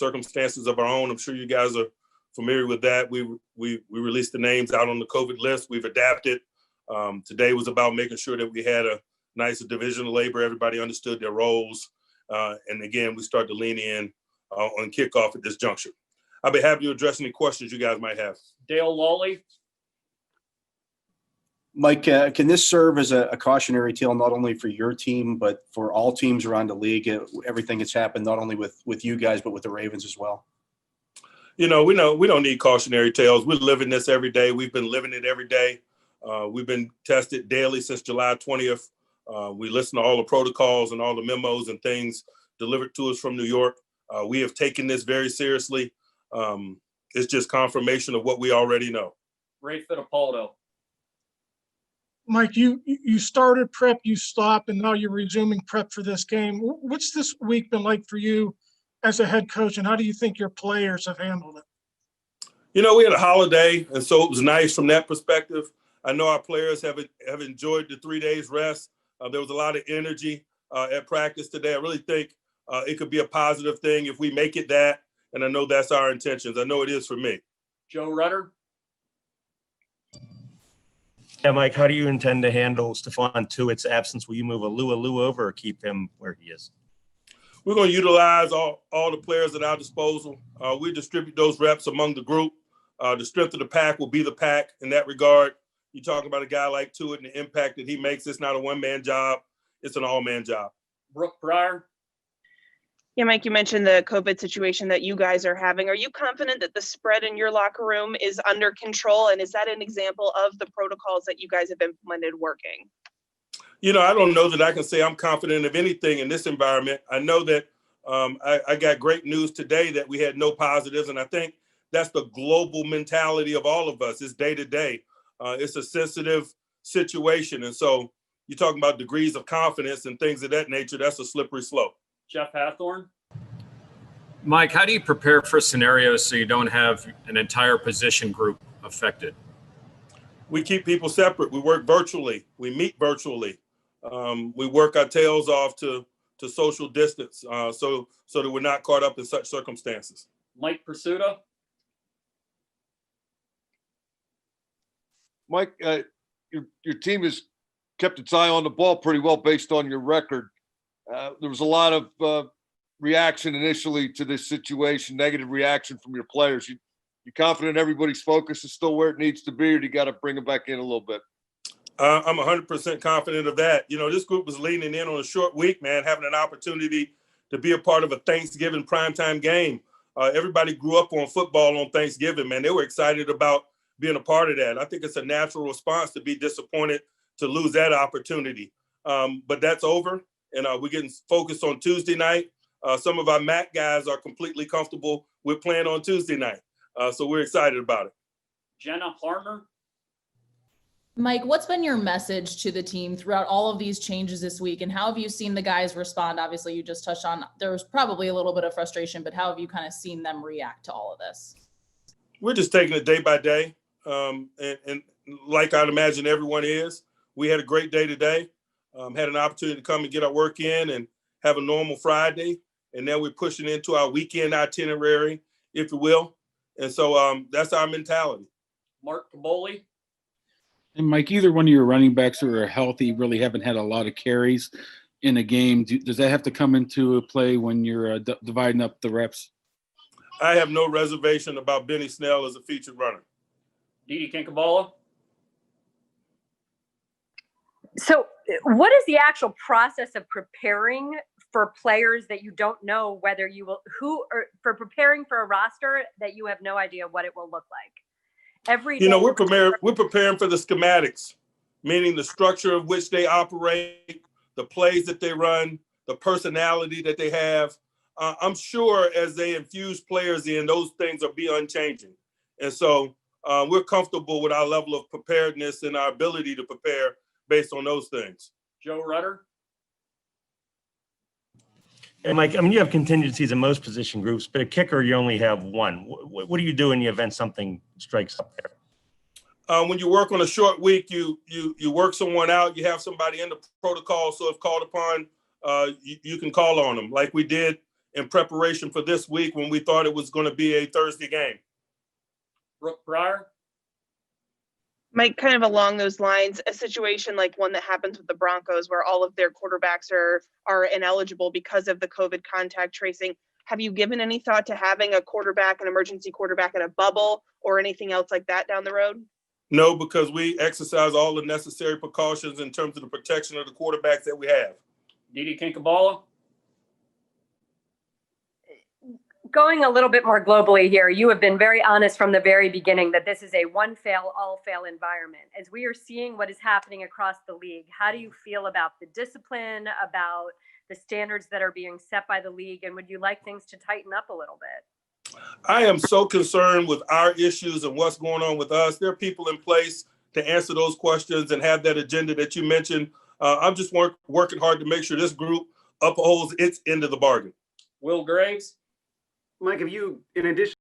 circumstances of our own. I'm sure you guys are familiar with that. We released the names out on the COVID list. We've adapted. Today was about making sure that we had a nice division of labor. Everybody understood their roles. And again, we start to lean in on kickoff at this juncture. I'll be happy to address any questions you guys might have. Dale Lawley. Mike, can this serve as a cautionary tale not only for your team, but for all teams around the league? Everything that's happened, not only with you guys, but with the Ravens as well? We know we don't need cautionary tales. We're living this every day. We've been living it every day. We've been tested daily since July 20th. We listen to all the protocols and all the memos and things delivered to us from New York. We have taken this very seriously. It's just confirmation of what we already know. Ray Fittipaldo. Mike, you started prep, you stopped, and now you're resuming prep for this game. What's this week been like for you as a head coach, and how do you think your players have handled it? We had a holiday, and so it was nice from that perspective. I know our players have enjoyed the 3 days rest. There was a lot of energy at practice today. I really think it could be a positive thing if we make it that, and I know that's our intentions. I know it is for me. Joe Rudder. Yeah, Mike, how do you intend to handle Stephon Tuitt's absence? Will you move Alua over or keep him where he is? We're going to utilize all the players at our disposal. We distribute those reps among the group. The strength of the pack will be the pack in that regard. You talk about a guy like Tuitt and the impact that he makes. It's not a one-man job. It's an all-man job. Brooke Pryor. Yeah, Mike, you mentioned the COVID situation that you guys are having. Are you confident that the spread in your locker room is under control? And is that an example of the protocols that you guys have implemented working? I don't know that I can say I'm confident of anything in this environment. I know that I got great news today that we had no positives. And I think that's the global mentality of all of us. It's day to day. It's a sensitive situation. And so you're talking about degrees of confidence and things of that nature. That's a slippery slope. Jeff Hathorn. Mike, how do you prepare for scenarios so you don't have an entire position group affected? We keep people separate. We work virtually. We meet virtually. We work our tails off to social distance so that we're not caught up in such circumstances. Mike Pursuta. Mike, your team has kept its eye on the ball pretty well based on your record. There was a lot of reaction initially to this situation, negative reaction from your players. You confident everybody's focus is still where it needs to be, or do you got to bring them back in a little bit? I'm 100% confident of that. This group was leaning in on a short week, man, having an opportunity to be a part of a Thanksgiving primetime game. Everybody grew up on football on Thanksgiving, man. They were excited about being a part of that. I think it's a natural response to be disappointed to lose that opportunity. But that's over, and we're getting focused on Tuesday night. Some of our MAC guys are completely comfortable with playing on Tuesday night. So we're excited about it. Jenna Harmer. Mike, what's been your message to the team throughout all of these changes this week, and how have you seen the guys respond? Obviously, you just touched on there was probably a little bit of frustration, but how have you kind of seen them react to all of this? We're just taking it day by day. And like I'd imagine everyone is, we had a great day today. Had an opportunity to come and get our work in and have a normal Friday. And now we're pushing into our weekend itinerary, if you will. And so that's our mentality. Mark Caboli. And Mike, either one of your running backs who are healthy really haven't had a lot of carries in a game. Does that have to come into a play when you're dividing up the reps? I have no reservation about Benny Snell as a featured runner. Didi Kinkabala. So what is the actual process of preparing for players that you don't know whether you will, for preparing for a roster that you have no idea what it will look like? Every day we're preparing for the schematics, meaning the structure of which they operate, the plays that they run, the personality that they have. I'm sure as they infuse players in, those things will be unchanging. And so we're comfortable with our level of preparedness and our ability to prepare based on those things. Joe Rudder. And Mike, you have contingencies in most position groups, but a kicker, you only have one. What do you do in the event something strikes up there? When you work on a short week, you work someone out. You have somebody in the protocol, so if called upon, you can call on them, like we did in preparation for this week when we thought it was going to be a Thursday game. Brooke Pryor, Mike, kind of along those lines, a situation like one that happens with the Broncos where all of their quarterbacks are ineligible because of the COVID contact tracing. Have you given any thought to having a quarterback, an emergency quarterback in a bubble or anything else like that down the road? No, because we exercise all the necessary precautions in terms of the protection of the quarterbacks that we have. Didi Kinkabala, Going a little bit more globally here, you have been very honest from the very beginning that this is a one fail, all fail environment. As we are seeing what is happening across the league, how do you feel about the discipline, about the standards that are being set by the league, and would you like things to tighten up a little bit? I am so concerned with our issues and what's going on with us. There are people in place to answer those questions and have that agenda that you mentioned. I'm just working hard to make sure this group upholds its end of the bargain. Will Graves, Mike, have you, in addition